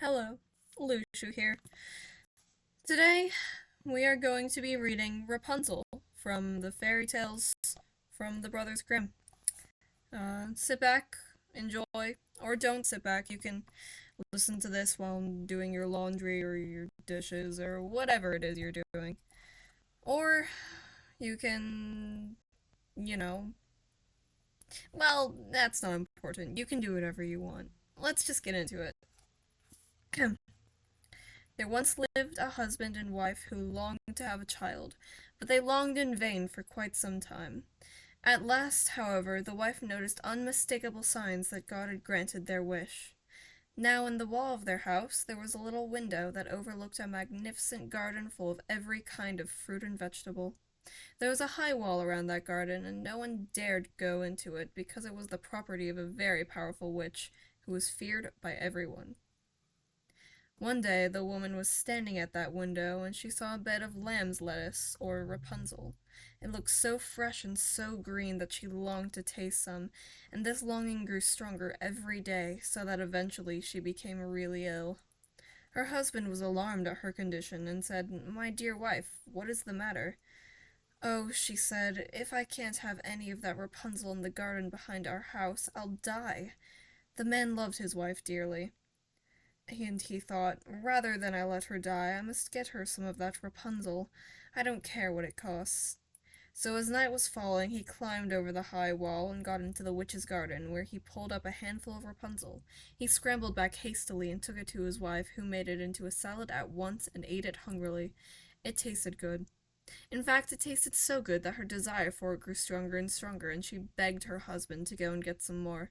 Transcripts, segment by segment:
Hello, Luxu here. Today, we are going to be reading Rapunzel from the fairy tales from the Brothers Grimm. Sit back, enjoy, or don't sit back. You can listen to this while doing your laundry or your dishes or whatever it is you're doing. Or you can, you know, well, that's not important. You can do whatever you want. Let's just get into it. There once lived a husband and wife who longed to have a child, but they longed in vain for quite some time. At last, however, the wife noticed unmistakable signs that God had granted their wish. Now in the wall of their house there was a little window that overlooked a magnificent garden full of every kind of fruit and vegetable. There was a high wall around that garden, and no one dared go into it because it was the property of a very powerful witch who was feared by everyone. One day the woman was standing at that window, and she saw a bed of lamb's lettuce, or Rapunzel. It looked so fresh and so green that she longed to taste some, and this longing grew stronger every day, so that eventually she became really ill. Her husband was alarmed at her condition, and said, "My dear wife, what is the matter?" "Oh," she said, "if I can't have any of that Rapunzel in the garden behind our house, I'll die." The man loved his wife dearly. And he thought, "Rather than I let her die, I must get her some of that Rapunzel. I don't care what it costs." So as night was falling, he climbed over the high wall and got into the witch's garden, where he pulled up a handful of Rapunzel. He scrambled back hastily and took it to his wife, who made it into a salad at once and ate it hungrily. It tasted good. In fact, it tasted so good that her desire for it grew stronger and stronger, and she begged her husband to go and get some more.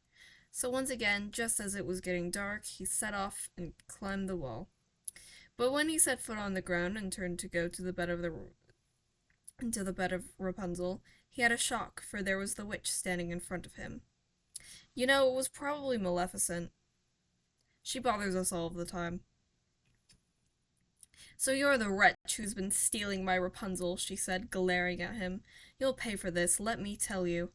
So once again, just as it was getting dark, he set off and climbed the wall. But when he set foot on the ground and turned to go to the bed of Rapunzel, he had a shock, for there was the witch standing in front of him. You know, it was probably Maleficent. She bothers us all of the time. "So you're the wretch who's been stealing my Rapunzel," she said, glaring at him. "You'll pay for this, let me tell you."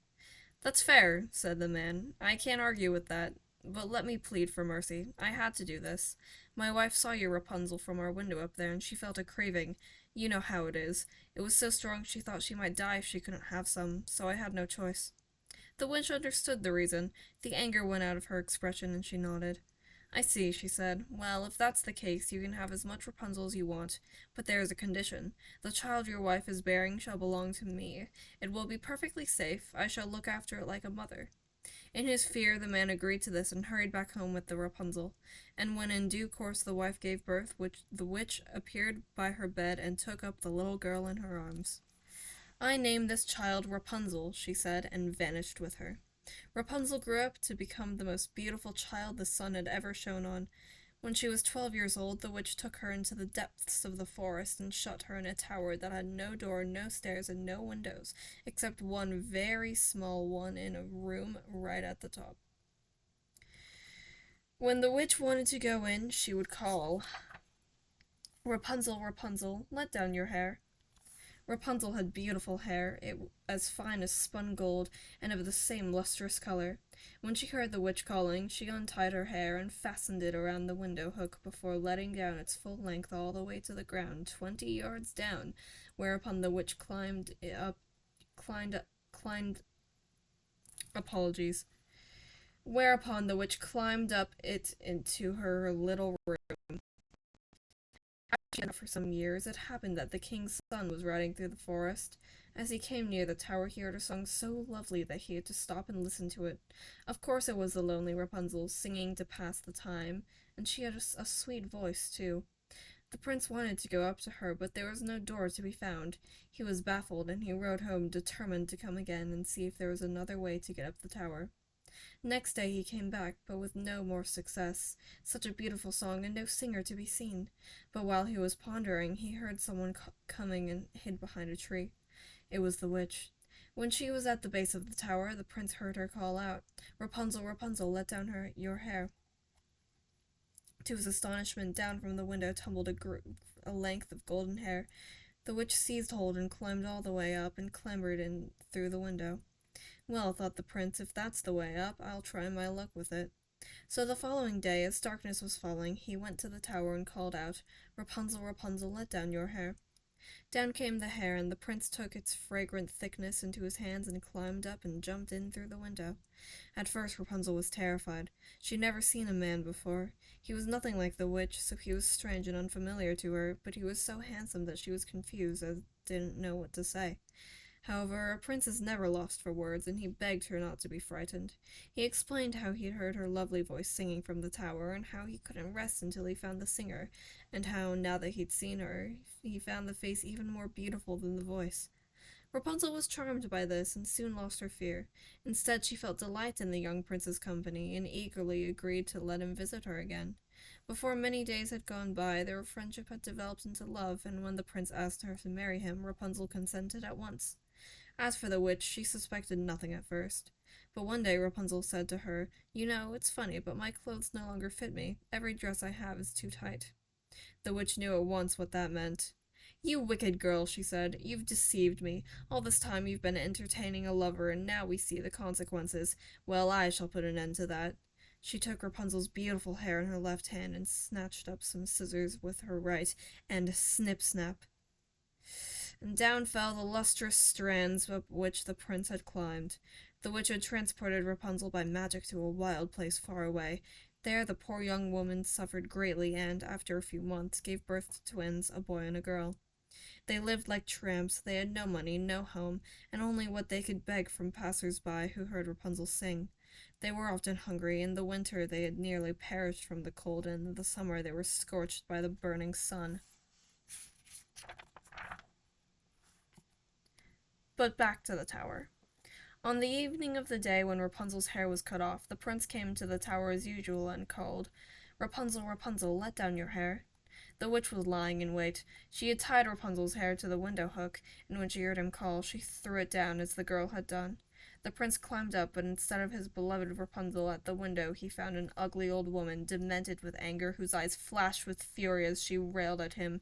"That's fair," said the man. "I can't argue with that. But let me plead for mercy. I had to do this. My wife saw your Rapunzel from our window up there, and she felt a craving. You know how it is. It was so strong she thought she might die if she couldn't have some, so I had no choice." The witch understood the reason. The anger went out of her expression, and she nodded. "I see," she said. "Well, if that's the case, you can have as much Rapunzel as you want. But there is a condition. The child your wife is bearing shall belong to me. It will be perfectly safe. I shall look after it like a mother." In his fear, the man agreed to this and hurried back home with the Rapunzel. And when in due course the wife gave birth, the witch appeared by her bed and took up the little girl in her arms. "I named this child Rapunzel," she said, and vanished with her. Rapunzel grew up to become the most beautiful child the sun had ever shone on. When she was 12 years old, the witch took her into the depths of the forest and shut her in a tower that had no door, no stairs, and no windows, except one very small one in a room right at the top. When the witch wanted to go in, she would call, "Rapunzel, Rapunzel, let down your hair." Rapunzel had beautiful hair, as fine as spun gold, and of the same lustrous color. When she heard the witch calling, she untied her hair and fastened it around the window hook before letting down its full length all the way to the ground, 20 yards down, whereupon the witch climbed, apologies, whereupon the witch climbed up it into her little room. For some years, it happened that the king's son was riding through the forest. As he came near the tower, he heard a song so lovely that he had to stop and listen to it. Of course it was the lonely Rapunzel, singing to pass the time, and she had a sweet voice, too. The prince wanted to go up to her, but there was no door to be found. He was baffled, and he rode home determined to come again and see if there was another way to get up the tower. Next day he came back, but with no more success. Such a beautiful song, and no singer to be seen. But while he was pondering, he heard someone coming and hid behind a tree. It was the witch. When she was at the base of the tower, the prince heard her call out, "Rapunzel, Rapunzel, let down your hair." To his astonishment, down from the window tumbled a length of golden hair. The witch seized hold and climbed all the way up and clambered in through the window. "Well," thought the prince, "if that's the way up, I'll try my luck with it." So the following day, as darkness was falling, he went to the tower and called out, "Rapunzel, Rapunzel, let down your hair." Down came the hair, and the prince took its fragrant thickness into his hands and climbed up and jumped in through the window. At first Rapunzel was terrified. She had never seen a man before. He was nothing like the witch, so he was strange and unfamiliar to her, but he was so handsome that she was confused and didn't know what to say. However, a prince is never lost for words, and he begged her not to be frightened. He explained how he had heard her lovely voice singing from the tower, and how he couldn't rest until he found the singer, and how, now that he'd seen her, he found the face even more beautiful than the voice. Rapunzel was charmed by this, and soon lost her fear. Instead, she felt delight in the young prince's company, and eagerly agreed to let him visit her again. Before many days had gone by, their friendship had developed into love, and when the prince asked her to marry him, Rapunzel consented at once. As for the witch, she suspected nothing at first. But one day Rapunzel said to her, "You know, it's funny, but my clothes no longer fit me. Every dress I have is too tight." The witch knew at once what that meant. "You wicked girl," she said, "you've deceived me. All this time you've been entertaining a lover, and now we see the consequences. Well, I shall put an end to that." She took Rapunzel's beautiful hair in her left hand and snatched up some scissors with her right, and snip-snap, and down fell the lustrous strands up which the prince had climbed. The witch had transported Rapunzel by magic to a wild place far away. There the poor young woman suffered greatly, and, after a few months, gave birth to twins, a boy and a girl. They lived like tramps. They had no money, no home, and only what they could beg from passers-by who heard Rapunzel sing. They were often hungry. In the winter they had nearly perished from the cold, and in the summer they were scorched by the burning sun. But back to the tower. On the evening of the day when Rapunzel's hair was cut off, the prince came to the tower as usual and called, "Rapunzel, Rapunzel, let down your hair." The witch was lying in wait. She had tied Rapunzel's hair to the window hook, and when she heard him call, she threw it down as the girl had done. The prince climbed up, but instead of his beloved Rapunzel at the window, he found an ugly old woman, demented with anger, whose eyes flashed with fury as she railed at him.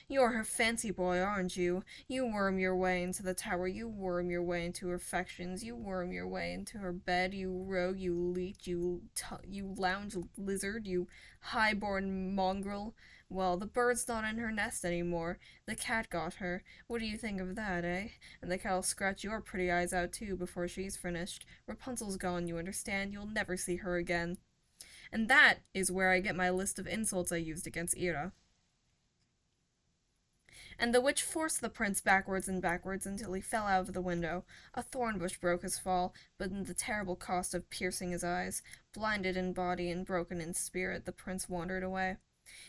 "You're her fancy boy, aren't you? You worm your way into the tower, you worm your way into her affections, you worm your way into her bed, you rogue, you leech, you lounge lizard, you high-born mongrel. Well, the bird's not in her nest anymore. The cat got her. What do you think of that, eh? And the cat'll scratch your pretty eyes out too before she's finished. Rapunzel's gone, you understand? You'll never see her again." And that is where I get my list of insults I used against Ira. And the witch forced the prince backwards and backwards until he fell out of the window. A thorn bush broke his fall, but at the terrible cost of piercing his eyes. Blinded in body and broken in spirit, the prince wandered away.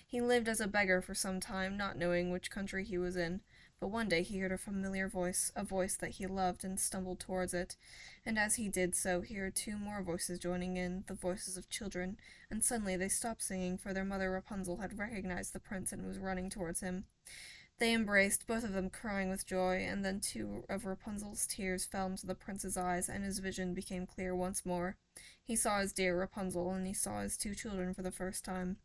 He lived as a beggar for some time, not knowing which country he was in. But one day he heard a familiar voice, a voice that he loved, and stumbled towards it. And as he did so, he heard two more voices joining in, the voices of children, and suddenly they stopped singing, for their mother Rapunzel had recognized the prince and was running towards him. They embraced, both of them crying with joy, and then two of Rapunzel's tears fell into the prince's eyes, and his vision became clear once more. He saw his dear Rapunzel, and he saw his two children for the first time.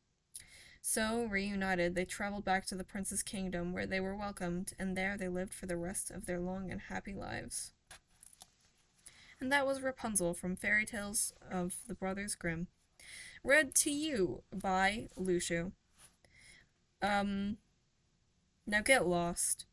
So, reunited, they traveled back to the prince's kingdom, where they were welcomed, and there they lived for the rest of their long and happy lives. And that was Rapunzel from Fairy Tales of the Brothers Grimm, read to you by Luxu. Now get lost.